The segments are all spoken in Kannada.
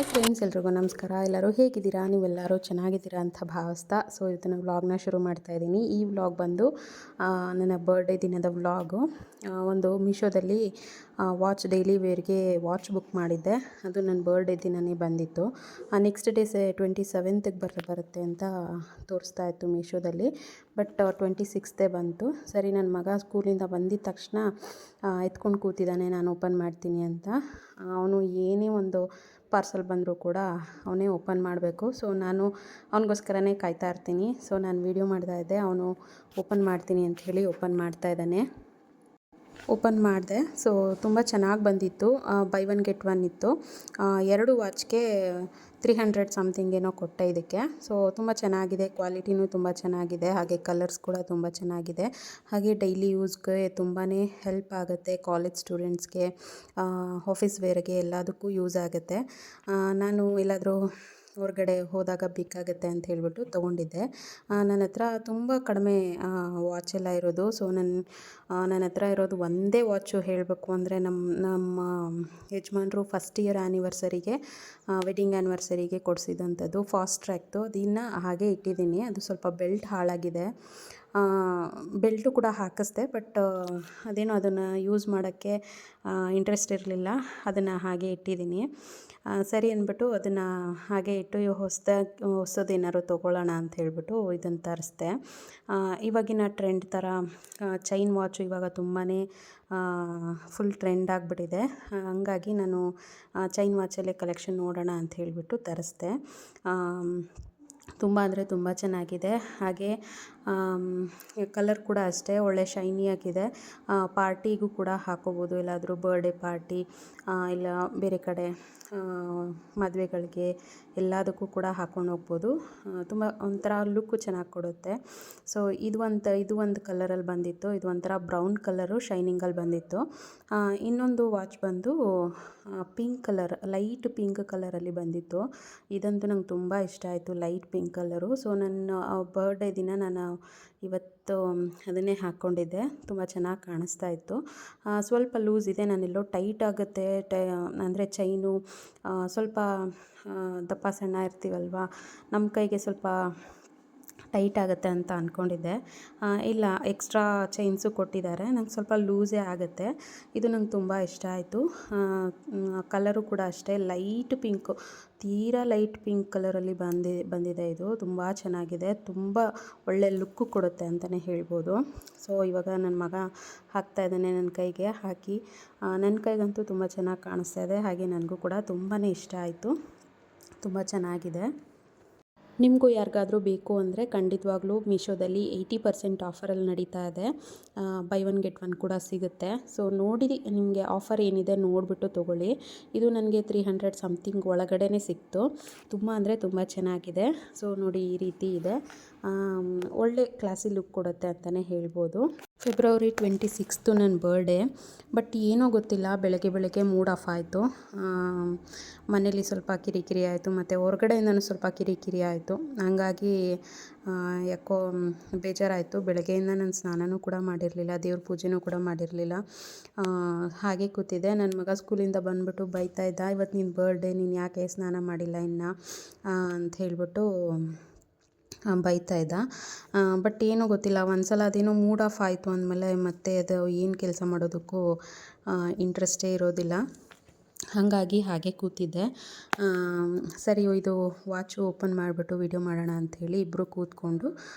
ಹಾಯ್ ಫ್ರೆಂಡ್ಸ್, ಎಲ್ರಿಗೂ ನಮಸ್ಕಾರ. ಎಲ್ಲರೂ ಹೇಗಿದ್ದೀರಾ? ನೀವೆಲ್ಲರೂ ಚೆನ್ನಾಗಿದ್ದೀರಾ ಅಂತ ಭಾವಿಸ್ತಾ ಇವತ್ತು ನಾನು ವ್ಲಾಗ್ನ ಶುರು ಮಾಡ್ತಾ ಇದ್ದೀನಿ. ಈ ವ್ಲಾಗ್ ಬಂದು ನನ್ನ ಬರ್ಡೇ ದಿನದ ವ್ಲಾಗು. ಒಂದು ಮೀಶೋದಲ್ಲಿ ವಾಚ್ ಡೈಲಿ ವೇರ್ಗೆ ವಾಚ್ ಬುಕ್ ಮಾಡಿದ್ದೆ. ಅದು ನನ್ನ ಬರ್ಡೇ ದಿನವೇ ಬಂದಿತ್ತು. ನೆಕ್ಸ್ಟ್ ಡೇ 27th ಬರುತ್ತೆ ಅಂತ ತೋರಿಸ್ತಾ ಇತ್ತು ಮೀಶೋದಲ್ಲಿ. ಬಟ್ 26 ಬಂತು. ಸರಿ, ನನ್ನ ಮಗ ಸ್ಕೂಲಿಂದ ಬಂದಿದ್ದ ತಕ್ಷಣ ಎತ್ಕೊಂಡು ಕೂತಿದ್ದಾನೆ, ನಾನು ಓಪನ್ ಮಾಡ್ತೀನಿ ಅಂತ. ಅವನು ಏನೇ ಒಂದು ಪಾರ್ಸಲ್ ಬಂದರೂ ಕೂಡ ಅವನೇ ಓಪನ್ ಮಾಡಬೇಕು. ನಾನು ಅವನಿಗೋಸ್ಕರನೇ ಕಾಯ್ತಾ ಇರ್ತೀನಿ. ನಾನು ವೀಡಿಯೋ ಮಾಡ್ತಾ ಇದ್ದೆ, ಅವನು ಓಪನ್ ಮಾಡ್ತೀನಿ ಅಂತ ಹೇಳಿ ಓಪನ್ ಮಾಡ್ತಾ ಇದ್ದಾನೆ. ಓಪನ್ ಮಾಡಿದೆ. ತುಂಬ ಚೆನ್ನಾಗಿ ಬಂದಿತ್ತು. ಬೈ ಒನ್ ಗೆಟ್ ಒನ್ ಇತ್ತು. 2 ವಾಚ್ಗೆ 300 ಸಮಥಿಂಗ್ ಏನೋ ಕೊಟ್ಟೆ ಇದಕ್ಕೆ. ತುಂಬ ಚೆನ್ನಾಗಿದೆ, ಕ್ವಾಲಿಟಿನೂ ತುಂಬ ಚೆನ್ನಾಗಿದೆ, ಹಾಗೆ ಕಲರ್ಸ್ ಕೂಡ ತುಂಬ ಚೆನ್ನಾಗಿದೆ. ಹಾಗೆ ಡೈಲಿ ಯೂಸ್ಗೆ ತುಂಬಾ ಹೆಲ್ಪ್ ಆಗುತ್ತೆ. ಕಾಲೇಜ್ ಸ್ಟೂಡೆಂಟ್ಸ್ಗೆ, ಆಫೀಸ್ ವೇರ್ಗೆ ಎಲ್ಲದಕ್ಕೂ ಯೂಸ್ ಆಗುತ್ತೆ. ನಾನು ಎಲ್ಲಾದರೂ ಹೊರಗಡೆ ಹೋದಾಗ ಬೇಕಾಗುತ್ತೆ ಅಂತ ಹೇಳ್ಬಿಟ್ಟು ತೊಗೊಂಡಿದ್ದೆ. ನನ್ನ ಹತ್ರ ತುಂಬ ಕಡಿಮೆ ವಾಚೆಲ್ಲ ಇರೋದು. ನನ್ನ ಹತ್ರ ಇರೋದು ಒಂದೇ ವಾಚು ಹೇಳಬೇಕು ಅಂದರೆ ನಮ್ಮ ಯಜಮಾನ್ರು ಫಸ್ಟ್ ಇಯರ್ ಆ್ಯನಿವರ್ಸರಿಗೆ, ವೆಡ್ಡಿಂಗ್ ಆ್ಯನಿವರ್ಸರಿಗೆ ಕೊಡಿಸಿದಂಥದ್ದು ಫಾಸ್ಟ್ ಟ್ರ್ಯಾಕ್ದು. ಅದನ್ನು ಹಾಗೆ ಇಟ್ಟಿದ್ದೀನಿ. ಅದು ಸ್ವಲ್ಪ ಬೆಲ್ಟ್ ಹಾಳಾಗಿದೆ. ಬೆಲ್ಟು ಕೂಡ ಹಾಕಿಸ್ದೆ, ಬಟ್ ಅದೇನೋ ಅದನ್ನು ಯೂಸ್ ಮಾಡೋಕ್ಕೆ ಇಂಟ್ರೆಸ್ಟ್ ಇರಲಿಲ್ಲ. ಅದನ್ನು ಹಾಗೆ ಇಟ್ಟಿದ್ದೀನಿ. ಸರಿ ಅಂದ್ಬಿಟ್ಟು ಅದನ್ನು ಹಾಗೆ ಇಟ್ಟು ಹೊಸದೇನಾದ್ರು ತೊಗೊಳ್ಳೋಣ ಅಂತ ಹೇಳ್ಬಿಟ್ಟು ಇದನ್ನು ತರಿಸ್ದೆ. ಇವಾಗಿನ ಟ್ರೆಂಡ್ ಥರ ಚೈನ್ ವಾಚು ಇವಾಗ ತುಂಬಾ ಫುಲ್ ಟ್ರೆಂಡ್ ಆಗಿಬಿಟ್ಟಿದೆ. ಹಂಗಾಗಿ ನಾನು ಚೈನ್ ವಾಚಲ್ಲೇ ಕಲೆಕ್ಷನ್ ನೋಡೋಣ ಅಂತ ಹೇಳಿಬಿಟ್ಟು ತರಿಸ್ದೆ. ತುಂಬ ಅಂದರೆ ತುಂಬ ಚೆನ್ನಾಗಿದೆ. ಹಾಗೆ ಕಲರ್ ಕೂಡ ಅಷ್ಟೇ ಒಳ್ಳೆ ಶೈನಿಯಾಗಿದೆ. ಪಾರ್ಟಿಗೂ ಕೂಡ ಹಾಕೋಬೋದು, ಎಲ್ಲಾದರೂ ಬರ್ಡೇ ಪಾರ್ಟಿ ಇಲ್ಲ ಬೇರೆ ಕಡೆ ಮದುವೆಗಳಿಗೆ ಎಲ್ಲದಕ್ಕೂ ಕೂಡ ಹಾಕ್ಕೊಂಡು ಹೋಗ್ಬೋದು. ತುಂಬ ಒಂಥರ ಲುಕ್ಕು ಚೆನ್ನಾಗಿ ಕೊಡುತ್ತೆ. ಇದು ಒಂದು ಕಲರಲ್ಲಿ ಬಂದಿತ್ತು. ಇದು ಒಂಥರ ಬ್ರೌನ್ ಕಲರು ಶೈನಿಂಗಲ್ಲಿ ಬಂದಿತ್ತು. ಇನ್ನೊಂದು ವಾಚ್ ಬಂದು ಪಿಂಕ್ ಕಲರ್, ಲೈಟ್ ಪಿಂಕ್ ಕಲರಲ್ಲಿ ಬಂದಿತ್ತು. ಇದಂತೂ ನಂಗೆ ತುಂಬ ಇಷ್ಟ ಆಯಿತು, ಲೈಟ್ ಪಿಂಕ್ ಕಲರು. ನನ್ನ ಬರ್ಡೇ ದಿನ ನಾನು ಇವತ್ತು ಅದನ್ನೇ ಹಾಕ್ಕೊಂಡಿದ್ದೆ. ತುಂಬ ಚೆನ್ನಾಗಿ ಕಾಣಿಸ್ತಾ ಇತ್ತು. ಸ್ವಲ್ಪ ಲೂಸ್ ಇದೆ, ನಾನೆಲ್ಲೋ ಟೈಟ್ ಆಗುತ್ತೆ ಅಂದರೆ ಚೈನು ಸ್ವಲ್ಪ ದಪ್ಪ ಸಣ್ಣ ಇರ್ತೀವಲ್ವ, ನಮ್ಮ ಕೈಗೆ ಸ್ವಲ್ಪ ಟೈಟ್ ಆಗುತ್ತೆ ಅಂತ ಅಂದ್ಕೊಂಡಿದ್ದೆ. ಇಲ್ಲ, ಎಕ್ಸ್ಟ್ರಾ ಚೈನ್ಸು ಕೊಟ್ಟಿದ್ದಾರೆ. ನಂಗೆ ಸ್ವಲ್ಪ ಲೂಸೇ ಆಗುತ್ತೆ. ಇದು ನಂಗೆ ತುಂಬ ಇಷ್ಟ ಆಯಿತು. ಕಲರು ಕೂಡ ಅಷ್ಟೇ ಲೈಟ್ ಪಿಂಕು, ತೀರಾ ಲೈಟ್ ಪಿಂಕ್ ಕಲರಲ್ಲಿ ಬಂದಿದೆ. ಇದು ತುಂಬ ಚೆನ್ನಾಗಿದೆ, ತುಂಬ ಒಳ್ಳೆ ಲುಕ್ಕು ಕೊಡುತ್ತೆ ಅಂತಲೇ ಹೇಳ್ಬೋದು. ಇವಾಗ ನನ್ನ ಮಗ ಹಾಕ್ತಾ ಇದ್ದಾನೆ ನನ್ನ ಕೈಗೆ. ಹಾಕಿ ನನ್ನ ಕೈಗಂತೂ ತುಂಬ ಚೆನ್ನಾಗಿ ಕಾಣಿಸ್ತಾ ಇದೆ. ಹಾಗೆ ನನಗೂ ಕೂಡ ತುಂಬಾ ಇಷ್ಟ ಆಯಿತು, ತುಂಬ ಚೆನ್ನಾಗಿದೆ. ನಿಮಗೂ ಯಾರಿಗಾದರೂ ಬೇಕು ಅಂದರೆ ಖಂಡಿತವಾಗ್ಲೂ ಮೀಶೋದಲ್ಲಿ 80% ಆಫರಲ್ಲಿ ನಡೀತಾ ಇದೆ. ಬೈ ಒನ್ ಗೆಟ್ ಒನ್ ಕೂಡ ಸಿಗುತ್ತೆ. ನೋಡಿ ನಿಮಗೆ ಆಫರ್ ಏನಿದೆ ನೋಡಿಬಿಟ್ಟು ತೊಗೊಳ್ಳಿ. ಇದು ನನಗೆ 300 ಸಮಥಿಂಗ್ ಒಳಗಡೆ ಸಿಕ್ತು. ತುಂಬ ಅಂದರೆ ತುಂಬ ಚೆನ್ನಾಗಿದೆ. ನೋಡಿ, ಈ ರೀತಿ ಇದೆ. ಒಳ್ಳೆ ಕ್ಲಾಸಿ ಲುಕ್ ಕೊಡುತ್ತೆ ಅಂತಲೇ ಹೇಳ್ಬೋದು. ಫೆಬ್ರವರಿ 26 ನನ್ನ ಬರ್ಡೇ. ಬಟ್ ಏನೋ ಗೊತ್ತಿಲ್ಲ, ಬೆಳಗ್ಗೆ ಮೂಡ್ ಆಫ್ ಆಯಿತು. ಮನೇಲಿ ಸ್ವಲ್ಪ ಕಿರಿಕಿರಿ ಆಯಿತು, ಮತ್ತು ಹೊರಗಡೆಯಿಂದನೂ ಸ್ವಲ್ಪ ಕಿರಿಕಿರಿ ಆಯಿತು. ಹಾಗಾಗಿ ಯಾಕೋ ಬೇಜಾರಾಯಿತು. ಬೆಳಗ್ಗೆಯಿಂದ ನಾನು ಸ್ನಾನನೂ ಕೂಡ ಮಾಡಿರಲಿಲ್ಲ, ದೇವ್ರ ಪೂಜೆನೂ ಕೂಡ ಮಾಡಿರಲಿಲ್ಲ. ಹಾಗೆ ಕೂತಿದ್ದೆ. ನನ್ನ ಮಗ ಸ್ಕೂಲಿಂದ ಬಂದುಬಿಟ್ಟು ಬೈತಾ ಇದ್ದ, ಇವತ್ತು ನಿನ್ನ ಬರ್ಡೇ, ನೀನು ಯಾಕೆ ಸ್ನಾನ ಮಾಡಿಲ್ಲ ಇನ್ನು ಅಂತ ಹೇಳ್ಬಿಟ್ಟು ಬೈತಾ ಇದ್ದ. ಬಟ್ ಏನೂ ಗೊತ್ತಿಲ್ಲ, ಒಂದು ಸಲ ಅದೇನೋ ಮೂಡ್ ಆಫ್ ಆಯಿತು ಅಂದಮೇಲೆ ಮತ್ತೆ ಅದು ಏನು ಕೆಲಸ ಮಾಡೋದಕ್ಕೂ ಇಂಟ್ರೆಸ್ಟೇ ಇರೋದಿಲ್ಲ. ಹಾಗಾಗಿ ಹಾಗೆ ಕೂತಿದ್ದೆ. ಸರಿ, ಇದು ವಾಚು ಓಪನ್ ಮಾಡಿಬಿಟ್ಟು ವಿಡಿಯೋ ಮಾಡೋಣ ಅಂಥೇಳಿ ಇಬ್ಬರು ಕೂತ್ಕೊಂಡು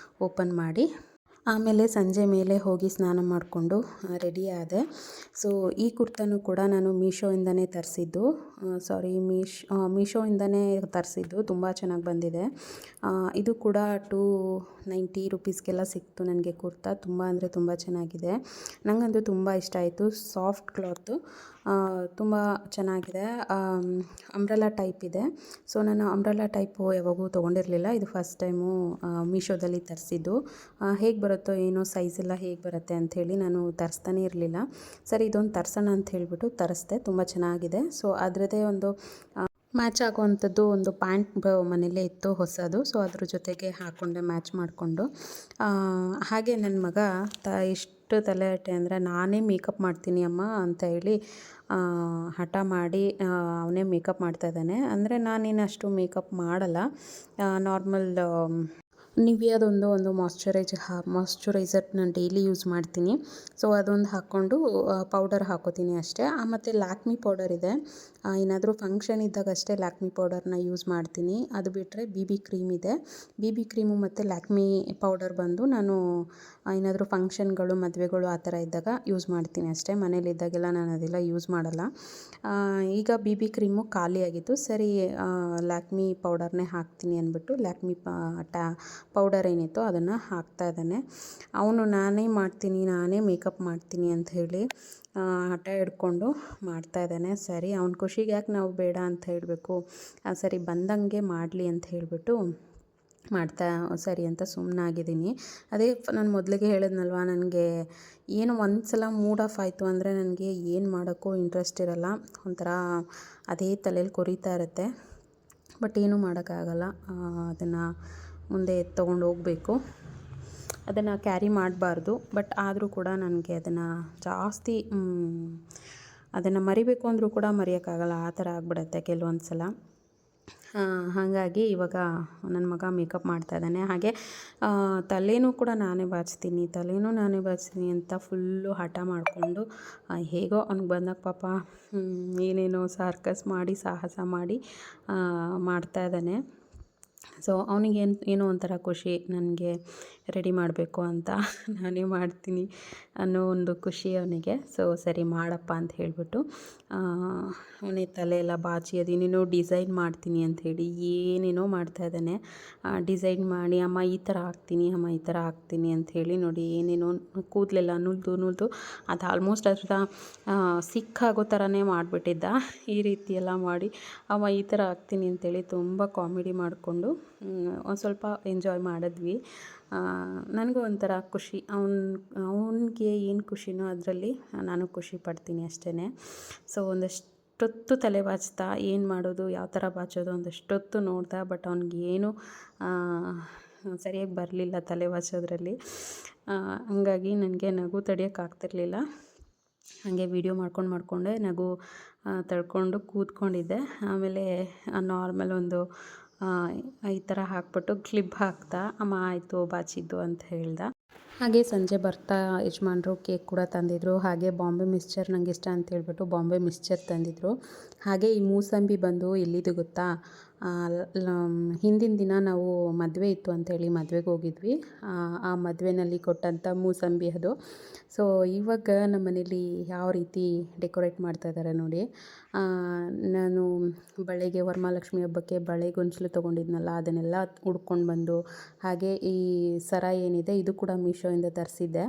ಓಪನ್ ಮಾಡಿ, ಆಮೇಲೆ ಸಂಜೆ ಮೇಲೆ ಹೋಗಿ ಸ್ನಾನ ಮಾಡಿಕೊಂಡು ರೆಡಿ ಆದೆ. ಈ ಕುರ್ತನೂ ಕೂಡ ನಾನು ಮೀಶೋಯಿಂದನೇ ತರಿಸಿದ್ದು. ಮೀಶೋಯಿಂದನೇ ತರಿಸಿದ್ದು. ತುಂಬ ಚೆನ್ನಾಗಿ ಬಂದಿದೆ. ಇದು ಕೂಡ 290 ರುಪೀಸ್ಗೆಲ್ಲ ಸಿಕ್ತು ನನಗೆ ಕುರ್ತಾ. ತುಂಬ ಅಂದರೆ ತುಂಬ ಚೆನ್ನಾಗಿದೆ. ನನಗಂತೂ ತುಂಬ ಇಷ್ಟ ಆಯಿತು. ಸಾಫ್ಟ್ ಕ್ಲಾತು, ತುಂಬ ಚೆನ್ನಾಗಿದೆ. ಅಂಬ್ರೆಲಾ ಟೈಪ್ ಇದೆ. ನಾನು ಅಂಬ್ರೆಲಾ ಟೈಪು ಯಾವಾಗೂ ತೊಗೊಂಡಿರಲಿಲ್ಲ. ಇದು ಫಸ್ಟ್ ಟೈಮು ಮೀಶೋದಲ್ಲಿ ತರಿಸಿದ್ದು. ಹೇಗೆ ಬರುತ್ತೋ ಏನೋ ಸೈಜ್ ಎಲ್ಲ ಹೇಗೆ ಬರುತ್ತೆ ಅಂಥೇಳಿ ನಾನು ತರಿಸ್ತಾನೆ ಇರಲಿಲ್ಲ. ಸರಿ, ಇದೊಂದು ತರಿಸೋಣ ಅಂತ ಹೇಳಿಬಿಟ್ಟು ತರಿಸ್ದೆ. ತುಂಬ ಚೆನ್ನಾಗಿದೆ. ಅದರದ್ದೇ ಒಂದು ಮ್ಯಾಚ್ ಆಗುವಂಥದ್ದು ಒಂದು ಪ್ಯಾಂಟ್ ಮನೇಲೇ ಇತ್ತು ಹೊಸದು. ಅದ್ರ ಜೊತೆಗೆ ಹಾಕ್ಕೊಂಡೆ ಮ್ಯಾಚ್ ಮಾಡಿಕೊಂಡು. ಹಾಗೆ ನನ್ನ ಮಗ ಎಷ್ಟು ತಲೆ ಹರಟೆ ಅಂದರೆ ನಾನೇ ಮೇಕಪ್ ಮಾಡ್ತೀನಿ ಅಮ್ಮ ಅಂತ ಹೇಳಿ ಹಠ ಮಾಡಿ ಅವನೇ ಮೇಕಪ್ ಮಾಡ್ತಾಯಿದ್ದಾನೆ. ಅಂದರೆ ನಾನೇನು ಅಷ್ಟು ಮೇಕಪ್ ಮಾಡಲ್ಲ, ನಾರ್ಮಲ್ ನಿವಿಯಾದೊಂದು ಒಂದು ಮಾಯ್ಶ್ಚರೈಸರ್ ನಾನು ಡೈಲಿ ಯೂಸ್ ಮಾಡ್ತೀನಿ. ಸೊ ಅದೊಂದು ಹಾಕ್ಕೊಂಡು ಪೌಡರ್ ಹಾಕೋತೀನಿ ಅಷ್ಟೇ. ಮತ್ತು ಲ್ಯಾಕ್ಮಿ ಪೌಡರ್ ಇದೆ, ಏನಾದರೂ ಫಂಕ್ಷನ್ ಇದ್ದಾಗ ಅಷ್ಟೇ ಲ್ಯಾಕ್ಮಿ ಪೌಡರ್ನ ಯೂಸ್ ಮಾಡ್ತೀನಿ. ಅದು ಬಿಟ್ಟರೆ BB ಕ್ರೀಮ್ ಇದೆ. BB ಕ್ರೀಮು ಮತ್ತು ಲ್ಯಾಕ್ಮಿ ಪೌಡರ್ ಬಂದು ನಾನು ಏನಾದರೂ ಫಂಕ್ಷನ್ಗಳು, ಮದುವೆಗಳು ಆ ಥರ ಇದ್ದಾಗ ಯೂಸ್ ಮಾಡ್ತೀನಿ ಅಷ್ಟೇ. ಮನೇಲಿದ್ದಾಗೆಲ್ಲ ನಾನು ಅದೆಲ್ಲ ಯೂಸ್ ಮಾಡಲ್ಲ. ಈಗ BB ಕ್ರೀಮು ಖಾಲಿಯಾಗಿತ್ತು, ಸರಿ ಲ್ಯಾಕ್ಮಿ ಪೌಡರ್ನೇ ಹಾಕ್ತೀನಿ ಅಂದ್ಬಿಟ್ಟು ಲ್ಯಾಕ್ಮಿ ಪೌಡರ್ ಏನಿತ್ತು ಅದನ್ನು ಹಾಕ್ತಾ ಇದ್ದಾನೆ. ಅವನು ನಾನೇ ಮಾಡ್ತೀನಿ, ನಾನೇ ಮೇಕಪ್ ಮಾಡ್ತೀನಿ ಅಂತ ಹೇಳಿ ಹಠ ಹಿಡ್ಕೊಂಡು ಮಾಡ್ತಾ ಇದ್ದಾನೆ. ಸರಿ, ಅವ್ನ ಖುಷಿಗೆ ಯಾಕೆ ನಾವು ಬೇಡ ಅಂತ ಹೇಳಬೇಕು, ಸರಿ ಬಂದಂಗೆ ಮಾಡಲಿ ಅಂತ ಹೇಳಿಬಿಟ್ಟು ಸರಿ ಅಂತ ಸುಮ್ಮನಾಗಿದ್ದೀನಿ. ಅದೇ ನಾನು ಮೊದಲಿಗೆ ಹೇಳಿದ್ನಲ್ವ, ನನಗೆ ಏನು ಒಂದು ಸಲ ಮೂಡ್ ಆಫ್ ಆಯಿತು ಅಂದರೆ ನನಗೆ ಏನು ಮಾಡೋಕ್ಕೂ ಇಂಟ್ರೆಸ್ಟ್ ಇರಲ್ಲ. ಒಂಥರ ಅದೇ ತಲೆಯಲ್ಲಿ ಕೊರೀತಾ ಇರುತ್ತೆ. ಬಟ್ ಏನೂ ಮಾಡೋಕ್ಕಾಗಲ್ಲ, ಅದನ್ನು ಮುಂದೆ ತೊಗೊಂಡು ಹೋಗಬೇಕು, ಅದನ್ನು ಕ್ಯಾರಿ ಮಾಡಬಾರ್ದು. ಬಟ್ ಆದರೂ ಕೂಡ ನನಗೆ ಅದನ್ನು ಜಾಸ್ತಿ ಅದನ್ನು ಮರಿಬೇಕು ಅಂದರೂ ಕೂಡ ಮರೆಯೋಕ್ಕಾಗಲ್ಲ, ಆ ಥರ ಆಗಿಬಿಡತ್ತೆ ಕೆಲವೊಂದು ಸಲ. ಹಾಗಾಗಿ ಇವಾಗ ನನ್ನ ಮಗ ಮೇಕಪ್ ಮಾಡ್ತಾಯಿದ್ದಾನೆ. ಹಾಗೆ ತಲೆನೂ ಕೂಡ ನಾನೇ ಬಾಚ್ತೀನಿ ಅಂತ ಫುಲ್ಲು ಹಠ ಮಾಡಿಕೊಂಡು ಹೇಗೋ ಅವ್ನಿಗೆ ಬಂದಾಗ ಪಾಪ ಏನೇನೋ ಸರ್ಕಸ್ ಮಾಡಿ ಸಾಹಸ ಮಾಡಿ ಮಾಡ್ತಾಯಿದ್ದಾನೆ. ಸೊ ಅವನಿಗೆ ಏನೋ ಒಂಥರ ಖುಷಿ, ನನಗೆ ರೆಡಿ ಮಾಡಬೇಕು ಅಂತ ನಾನೇ ಮಾಡ್ತೀನಿ ಅನ್ನೋ ಒಂದು ಖುಷಿ ಅವನಿಗೆ. ಸೊ ಸರಿ ಮಾಡಪ್ಪ ಅಂತ ಹೇಳಿಬಿಟ್ಟು ಅವನೇ ತಲೆ ಎಲ್ಲ ಬಾಚಿ ಅದೇನೇನೋ ಡಿಸೈನ್ ಮಾಡ್ತೀನಿ ಅಂಥೇಳಿ ಏನೇನೋ ಮಾಡ್ತಾಯಿದ್ದಾನೆ. ಡಿಸೈನ್ ಮಾಡಿ ಅಮ್ಮ ಈ ಥರ ಹಾಕ್ತೀನಿ ಅಂಥೇಳಿ ನೋಡಿ ಏನೇನೋ ಕೂದಲೆಲ್ಲ ನುಲ್ದು ಅದು ಆಲ್ಮೋಸ್ಟ್ ಅದರ ಸಿಕ್ಕಾಗೋ ಥರನೇ ಮಾಡಿಬಿಟ್ಟಿದ್ದ. ಈ ರೀತಿ ಎಲ್ಲ ಮಾಡಿ ಅಮ್ಮ ಈ ಥರ ಹಾಕ್ತೀನಿ ಅಂಥೇಳಿ ತುಂಬ ಕಾಮಿಡಿ ಮಾಡಿಕೊಂಡು ಒಂದು ಸ್ವಲ್ಪ ಎಂಜಾಯ್ ಮಾಡಿದ್ವಿ. ನನಗೂ ಒಂಥರ ಖುಷಿ, ಅವನಿಗೆ ಏನು ಖುಷಿನೋ ಅದರಲ್ಲಿ ನಾನು ಖುಷಿ ಪಡ್ತೀನಿ ಅಷ್ಟೇ. ಸೊ ಒಂದಷ್ಟೊತ್ತು ತಲೆ ಬಾಚ್ತಾ ಏನು ಮಾಡೋದು, ಯಾವ ಥರ ಬಾಚೋದು ಒಂದಷ್ಟೊತ್ತು ನೋಡ್ದೆ. ಬಟ್ ಅವ್ನಿಗೇನು ಸರಿಯಾಗಿ ಬರಲಿಲ್ಲ ತಲೆ ಬಾಚೋದ್ರಲ್ಲಿ. ಹಂಗಾಗಿ ನನಗೆ ನಗು ತಡೆಯೋಕ್ಕಾಗ್ತಿರ್ಲಿಲ್ಲ. ಹಾಗೆ ವೀಡಿಯೋ ಮಾಡಿಕೊಂಡೆ ನಗು ತಡ್ಕೊಂಡು ಕೂತ್ಕೊಂಡಿದ್ದೆ. ಆಮೇಲೆ ನಾರ್ಮಲ್ ಒಂದು ಈ ಥರ ಹಾಕ್ಬಿಟ್ಟು ಕ್ಲಿಪ್ ಹಾಕ್ತಾ ಅಮ್ಮ ಆಯಿತು ಬಾಚಿದ್ದು ಅಂತ ಹೇಳ್ದೆ. ಹಾಗೆ ಸಂಜೆ ಬರ್ತಾ ಯಜಮಾನ್ರು ಕೇಕ್ ಕೂಡ ತಂದಿದ್ರು. ಹಾಗೆ ಬಾಂಬೆ ಮಿಕ್ಸ್ಚರ್ ನನಗೆ ಇಷ್ಟ ಅಂತ ಹೇಳ್ಬಿಟ್ಟು ಬಾಂಬೆ ಮಿಕ್ಸ್ಚರ್ ತಂದಿದ್ರು. ಹಾಗೆ ಈ ಮೂಸಂಬಿ ಬಂದು ಎಲ್ಲಿದು ಗೊತ್ತಾ, ಹಿಂದಿನ ದಿನ ನಾವು ಮದುವೆ ಇತ್ತು ಅಂಥೇಳಿ ಮದುವೆಗೆ ಹೋಗಿದ್ವಿ. ಆ ಮದುವೆನಲ್ಲಿ ಕೊಟ್ಟಂಥ ಮೂಸಂಬಿ ಅದು. ಸೊ ಇವಾಗ ನಮ್ಮ ಮನೇಲಿ ಯಾವ ರೀತಿ ಡೆಕೋರೇಟ್ ಮಾಡ್ತಾಯಿದ್ದಾರೆ ನೋಡಿ. ನಾನು ಬಳೆಗೆ ವರಮಹಾಲಕ್ಷ್ಮಿ ಹಬ್ಬಕ್ಕೆ ಬಳೆ ಗೊಂಚಲು ತೊಗೊಂಡಿದ್ನಲ್ಲ, ಅದನ್ನೆಲ್ಲ ಹುಡ್ಕೊಂಡು ಬಂದು, ಹಾಗೆ ಈ ಸರ ಏನಿದೆ ಇದು ಕೂಡ ಮೀಶೋಯಿಂದ ತರಿಸಿದ್ದೆ.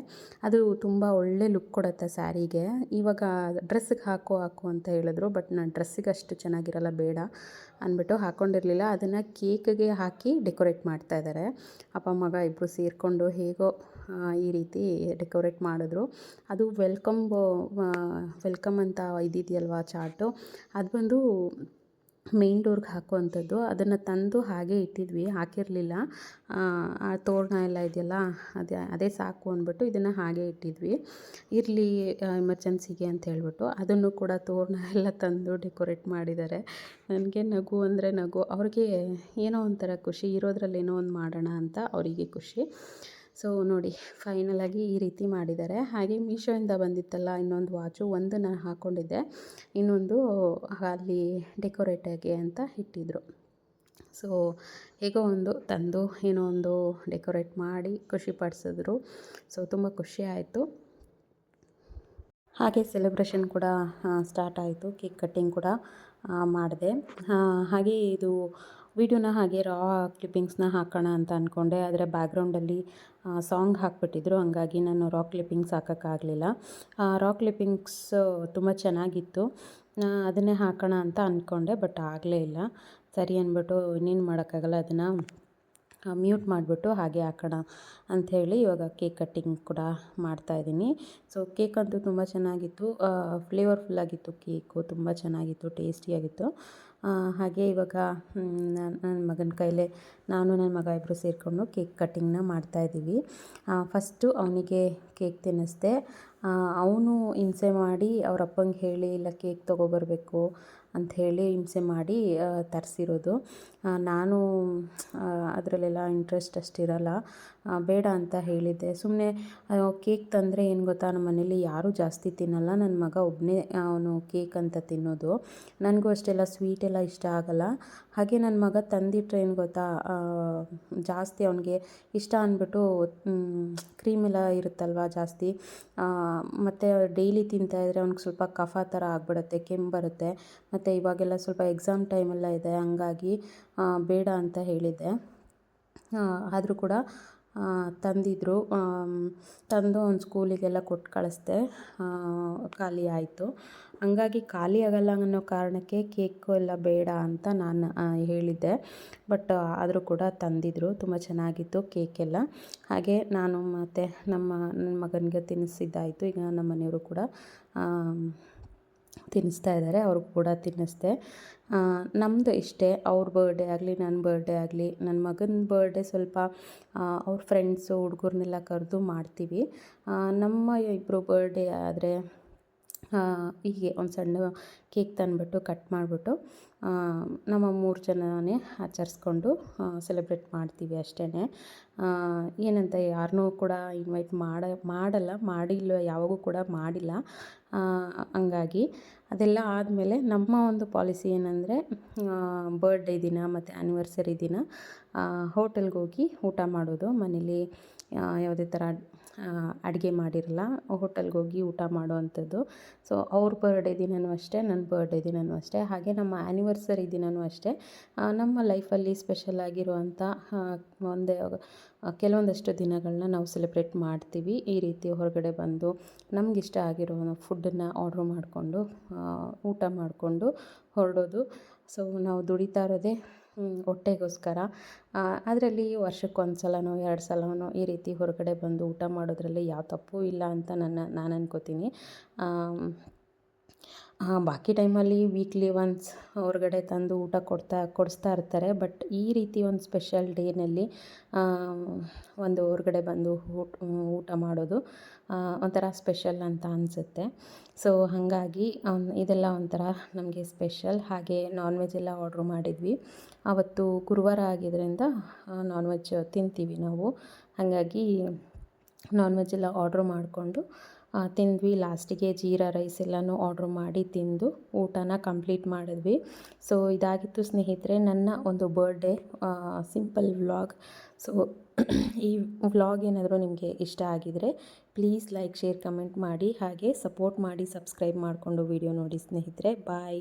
ಅದು ತುಂಬ ಒಳ್ಳೆ ಲುಕ್ ಕೊಡುತ್ತೆ ಸ್ಯಾರಿಗೆ. ಇವಾಗ ಡ್ರೆಸ್ಸಿಗೆ ಹಾಕು ಅಂತ ಹೇಳಿದ್ರು. ಬಟ್ ನಾನು ಡ್ರೆಸ್ಸಿಗೆ ಅಷ್ಟು ಚೆನ್ನಾಗಿರಲ್ಲ, ಬೇಡ ಅಂದ್ಬಿಟ್ಟು ಹಾಕ್ಕೊಂಡಿರಲಿಲ್ಲ. ಅದನ್ನು ಕೇಕ್ಗೆ ಹಾಕಿ ಡೆಕೋರೇಟ್ ಮಾಡ್ತಾಯಿದ್ದಾರೆ. ಅಪ್ಪ ಮಗ ಇಬ್ಬರು ಸೇರಿಕೊಂಡು ಹೇಗೋ ಈ ರೀತಿ ಡೆಕೋರೇಟ್ ಮಾಡಿದ್ರು. ಅದು ವೆಲ್ಕಮ್ ಅಂತ ಇದಿದೆಯಲ್ವ ಚಾರ್ಟು, ಅದು ಬಂದು ಮೇನ್ ಡೋರ್ಗೆ ಹಾಕುವಂಥದ್ದು. ಅದನ್ನು ತಂದು ಹಾಗೆ ಇಟ್ಟಿದ್ವಿ, ಹಾಕಿರಲಿಲ್ಲ. ಆ ತೋರಣ ಎಲ್ಲ ಇದೆಯಲ್ಲ, ಅದೇ ಸಾಕು ಅಂದ್ಬಿಟ್ಟು ಇದನ್ನು ಹಾಗೆ ಇಟ್ಟಿದ್ವಿ. ಇರಲಿ ಎಮರ್ಜೆನ್ಸಿಗೆ ಅಂತ ಹೇಳ್ಬಿಟ್ಟು ಅದನ್ನು ಕೂಡ ತೋರಣ ಎಲ್ಲ ತಂದು ಡೆಕೋರೇಟ್ ಮಾಡಿದ್ದಾರೆ. ನನಗೆ ನಗು ಅಂದರೆ ನಗು, ಅವ್ರಿಗೆ ಏನೋ ಒಂಥರ ಖುಷಿ, ಇರೋದ್ರಲ್ಲಿ ಏನೋ ಒಂದು ಮಾಡೋಣ ಅಂತ ಅವರಿಗೆ ಖುಷಿ. ಸೊ ನೋಡಿ ಫೈನಲಾಗಿ ಈ ರೀತಿ ಮಾಡಿದ್ದಾರೆ. ಹಾಗೆ ಮೀಶೋಯಿಂದ ಬಂದಿತ್ತಲ್ಲ ಇನ್ನೊಂದು ವಾಚು, ಒಂದು ನಾನು ಹಾಕ್ಕೊಂಡಿದ್ದೆ, ಇನ್ನೊಂದು ಅಲ್ಲಿ ಡೆಕೋರೇಟಾಗಿ ಅಂತ ಇಟ್ಟಿದ್ರು. ಸೊ ಹೇಗೋ ಒಂದು ತಂದು ಏನೋ ಒಂದು ಡೆಕೋರೇಟ್ ಮಾಡಿ ಖುಷಿ ಪಡಿಸಿದ್ರು. ಸೊ ತುಂಬ ಖುಷಿ ಆಯಿತು. ಹಾಗೆ ಸೆಲೆಬ್ರೇಷನ್ ಕೂಡ ಸ್ಟಾರ್ಟ್ ಆಯಿತು, ಕೇಕ್ ಕಟ್ಟಿಂಗ್ ಕೂಡ ಮಾಡಿದೆ. ಹಾಗೆ ಇದು ವಿಡಿಯೋನ ಹಾಗೆ ರಾ ಕ್ಲಿಪ್ಪಿಂಗ್ಸ್ನ ಹಾಕೋಣ ಅಂತ ಅಂದ್ಕೊಂಡೆ, ಆದರೆ ಬ್ಯಾಕ್ಗ್ರೌಂಡಲ್ಲಿ ಸಾಂಗ್ ಹಾಕ್ಬಿಟ್ಟಿದ್ರು. ಹಂಗಾಗಿ ನಾನು ರಾ ಕ್ಲಿಪ್ಪಿಂಗ್ಸ್ ಹಾಕೋಕ್ಕಾಗಲಿಲ್ಲ. ರಾ ಕ್ಲಿಪ್ಪಿಂಗ್ಸ್ ತುಂಬ ಚೆನ್ನಾಗಿತ್ತು, ಅದನ್ನೇ ಹಾಕೋಣ ಅಂತ ಅಂದ್ಕೊಂಡೆ. ಬಟ್ ಆಗಲೇ ಇಲ್ಲ. ಸರಿ ಅಂದ್ಬಿಟ್ಟು ಇನ್ನೇನು ಮಾಡೋಕ್ಕಾಗಲ್ಲ, ಅದನ್ನು ಮ್ಯೂಟ್ ಮಾಡಿಬಿಟ್ಟು ಹಾಗೆ ಹಾಕೋಣ ಅಂಥೇಳಿ ಇವಾಗ ಕೇಕ್ ಕಟ್ಟಿಂಗ್ ಕೂಡ ಮಾಡ್ತಾಯಿದ್ದೀನಿ. ಸೊ ಕೇಕ್ ಅಂತೂ ತುಂಬ ಚೆನ್ನಾಗಿತ್ತು, ಫ್ಲೇವರ್ಫುಲ್ಲಾಗಿತ್ತು ಕೇಕು, ತುಂಬ ಚೆನ್ನಾಗಿತ್ತು, ಟೇಸ್ಟಿಯಾಗಿತ್ತು. ಹಾಗೆ ಇವಾಗ ನನ್ನ ಮಗನ ಕೈಲೇ ನಾನು ನನ್ನ ಮಗ ಇಬ್ಬರು ಸೇರಿಕೊಂಡು ಕೇಕ್ ಕಟ್ಟಿಂಗ್ನ ಮಾಡ್ತಾಯಿದ್ದೀವಿ. ಫಸ್ಟು ಅವನಿಗೆ ಕೇಕ್ ತಿನ್ನಿಸ್ದೆ. ಅವನು ಹಿಂಸೆ ಮಾಡಿ ಅವ್ರ ಅಪ್ಪಂಗೆ ಹೇಳಿ ಇಲ್ಲ ಕೇಕ್ ತೊಗೊಬರ್ಬೇಕು ಅಂಥೇಳಿ ಹಿಂಸೆ ಮಾಡಿ ತರಿಸಿರೋದು. ನಾನು ಅದರಲ್ಲೆಲ್ಲ ಇಂಟ್ರೆಸ್ಟ್ ಅಷ್ಟಿರಲ್ಲ, ಬೇಡ ಅಂತ ಹೇಳಿದ್ದೆ. ಸುಮ್ಮನೆ ಕೇಕ್ ತಂದರೆ ಏನು ಗೊತ್ತಾ, ನಮ್ಮ ಮನೇಲಿ ಯಾರೂ ಜಾಸ್ತಿ ತಿನ್ನಲ್ಲ, ನನ್ನ ಮಗ ಒಬ್ಬನೇ ಅವನು ಕೇಕ್ ಅಂತ ತಿನ್ನೋದು. ನನಗೂ ಅಷ್ಟೆಲ್ಲ ಸ್ವೀಟೆಲ್ಲ ಇಷ್ಟ ಆಗಲ್ಲ. ಹಾಗೆ ನನ್ನ ಮಗ ತಂದಿಟ್ಟರೆ ಏನು ಗೊತ್ತಾ, ಜಾಸ್ತಿ ಅವನಿಗೆ ಇಷ್ಟ ಅಂದ್ಬಿಟ್ಟು ಕ್ರೀಮೆಲ್ಲ ಇರುತ್ತಲ್ವ ಜಾಸ್ತಿ, ಮತ್ತು ಡೈಲಿ ತಿಂತಾಯಿದ್ರೆ ಅವ್ನಿಗೆ ಸ್ವಲ್ಪ ಕಫ ಥರ ಆಗಿಬಿಡುತ್ತೆ, ಕೆಮ್ಮು ಬರುತ್ತೆ. ಮತ್ತು ಇವಾಗೆಲ್ಲ ಸ್ವಲ್ಪ ಎಕ್ಸಾಮ್ ಟೈಮೆಲ್ಲ ಇದೆ, ಹಂಗಾಗಿ ಬೇಡ ಅಂತ ಹೇಳಿದ್ದೆ. ಆದರೂ ಕೂಡ ತಂದಿದ್ದರು. ತಂದು ಅವ್ನ ಸ್ಕೂಲಿಗೆಲ್ಲ ಕೊಟ್ಟು ಕಳಿಸ್ದೆ. ಖಾಲಿ ಆಯಿತು. ಹಂಗಾಗಿ ಖಾಲಿ ಆಗಲ್ಲ ಅನ್ನೋ ಕಾರಣಕ್ಕೆ ಕೇಕು ಎಲ್ಲ ಬೇಡ ಅಂತ ನಾನು ಹೇಳಿದ್ದೆ. ಬಟ್ ಆದರೂ ಕೂಡ ತಂದಿದ್ದರು, ತುಂಬ ಚೆನ್ನಾಗಿತ್ತು ಕೇಕೆಲ್ಲ. ಹಾಗೆ ನಾನು ಮತ್ತು ನನ್ನ ಮಗನಿಗೆ ತಿನ್ನಿಸಿದ್ದಾಯಿತು. ಈಗ ನಮ್ಮ ಮನೆಯವರು ಕೂಡ ತಿನ್ನಿಸ್ತಾ ಇದ್ದಾರೆ, ಅವ್ರಿಗೂ ಕೂಡ ತಿನ್ನಿಸ್ದೆ. ನಮ್ಮದು ಇಷ್ಟೇ, ಅವ್ರ ಬರ್ಡೇ ಆಗಲಿ ನನ್ನ ಬರ್ಡೇ ಆಗಲಿ, ನನ್ನ ಮಗನ ಬರ್ಡೇ ಸ್ವಲ್ಪ ಅವ್ರ ಫ್ರೆಂಡ್ಸು ಹುಡುಗರನ್ನೆಲ್ಲ ಕರೆದು ಮಾಡ್ತೀವಿ. ನಮ್ಮ ಇಬ್ಬರು ಬರ್ಡೇ ಆದರೆ ಹೀಗೆ ಒಂದು ಸಣ್ಣ ಕೇಕ್ ತಂದುಬಿಟ್ಟು ಕಟ್ ಮಾಡಿಬಿಟ್ಟು ನಮ್ಮ 3 ಜನನೇ ಆಚರಿಸ್ಕೊಂಡು ಸೆಲೆಬ್ರೇಟ್ ಮಾಡ್ತೀವಿ ಅಷ್ಟೇ. ಏನಂತ ಯಾರನ್ನೂ ಕೂಡ ಇನ್ವೈಟ್ ಮಾಡಲ್ಲ, ಮಾಡಿಲ್ಲ, ಯಾವಾಗೂ ಕೂಡ ಮಾಡಿಲ್ಲ. ಹಂಗಾಗಿ ಅದೆಲ್ಲ ಆದಮೇಲೆ ನಮ್ಮ ಒಂದು ಪಾಲಿಸಿ ಏನಂದರೆ, ಬರ್ಡೇ ದಿನ ಮತ್ತು ಆ್ಯನಿವರ್ಸರಿ ದಿನ ಹೋಟೆಲ್ಗೆ ಹೋಗಿ ಊಟ ಮಾಡೋದು. ಮನೇಲಿ ಯಾವುದೇ ಥರ ಅಡುಗೆ ಮಾಡಿರಲ್ಲ, ಹೋಟೆಲ್ಗೆ ಹೋಗಿ ಊಟ ಮಾಡುವಂಥದ್ದು. ಸೊ ಅವ್ರ ಬರ್ಡೇ ದಿನವೂ ಅಷ್ಟೇ, ನನ್ನ ಬರ್ಡೇ ದಿನವೂ ಅಷ್ಟೇ, ಹಾಗೆ ನಮ್ಮ ಆ್ಯನಿವರ್ಸರಿ ದಿನವೂ ಅಷ್ಟೇ. ನಮ್ಮ ಲೈಫಲ್ಲಿ ಸ್ಪೆಷಲ್ ಆಗಿರುವಂಥ ಕೆಲವೊಂದಷ್ಟು ದಿನಗಳನ್ನ ನಾವು ಸೆಲೆಬ್ರೇಟ್ ಮಾಡ್ತೀವಿ. ಈ ರೀತಿ ಹೊರಗಡೆ ಬಂದು ನಮಗಿಷ್ಟ ಆಗಿರೋ ಫುಡ್ಡನ್ನು ಆರ್ಡ್ರ್ ಮಾಡಿಕೊಂಡು ಊಟ ಮಾಡಿಕೊಂಡು ಹೊರಡೋದು. ಸೊ ನಾವು ದುಡಿತಾ ಇರೋದೇ ಹೊಟ್ಟೆಗೋಸ್ಕರ. ಅದರಲ್ಲಿ ವರ್ಷಕ್ಕೊಂದು ಸಲನೋ 2 ಸಲನೋ ಈ ರೀತಿ ಹೊರಗಡೆ ಬಂದು ಊಟ ಮಾಡೋದ್ರಲ್ಲಿ ಯಾವ ತಪ್ಪು ಇಲ್ಲ ಅಂತ ನಾನು ಅನ್ಕೋತೀನಿ. ಬಾಕಿ ಟೈಮಲ್ಲಿ ವೀಕ್ಲಿ ಒನ್ಸ್ ಹೊರಗಡೆ ತಂದು ಊಟ ಕೊಡಿಸ್ತಾ ಇರ್ತಾರೆ. ಬಟ್ ಈ ರೀತಿ ಒಂದು ಸ್ಪೆಷಲ್ ಡೇನಲ್ಲಿ ಒಂದು ಹೊರಗಡೆ ಬಂದು ಊಟ ಮಾಡೋದು ಒಂಥರ ಸ್ಪೆಷಲ್ ಅಂತ ಅನಿಸುತ್ತೆ. ಸೊ ಹಾಗಾಗಿ ಇದೆಲ್ಲ ಒಂಥರ ನಮಗೆ ಸ್ಪೆಷಲ್. ಹಾಗೆ ನಾನ್ ವೆಜ್ ಎಲ್ಲ ಆರ್ಡ್ರ್ ಮಾಡಿದ್ವಿ. ಆವತ್ತು ಗುರುವಾರ ಆಗಿದ್ದರಿಂದ ನಾನ್ ವೆಜ್ ತಿಂತೀವಿ ನಾವು. ಹಾಗಾಗಿ ನಾನ್ ವೆಜ್ ಎಲ್ಲ ಆರ್ಡ್ರ್ ಮಾಡಿಕೊಂಡು ತಿಂದ್ವಿ. ಲಾಸ್ಟಿಗೆ ಜೀರಾ ರೈಸ್ ಎಲ್ಲನೂ ಆರ್ಡ್ರ್ ಮಾಡಿ ತಿಂದು ಊಟನ ಕಂಪ್ಲೀಟ್ ಮಾಡಿದ್ವಿ. ಸೊ ಇದಾಗಿತ್ತು ಸ್ನೇಹಿತರೆ ನನ್ನ ಒಂದು ಬರ್ಡೇ ಸಿಂಪಲ್ ವ್ಲಾಗ್. ಸೊ ಈ ವ್ಲಾಗ್ ಏನಾದರೂ ನಿಮಗೆ ಇಷ್ಟ ಆಗಿದರೆ ಪ್ಲೀಸ್ ಲೈಕ್, ಶೇರ್, ಕಮೆಂಟ್ ಮಾಡಿ. ಹಾಗೆ ಸಪೋರ್ಟ್ ಮಾಡಿ, ಸಬ್ಸ್ಕ್ರೈಬ್ ಮಾಡಿಕೊಂಡು ವಿಡಿಯೋ ನೋಡಿ ಸ್ನೇಹಿತರೆ. ಬಾಯ್.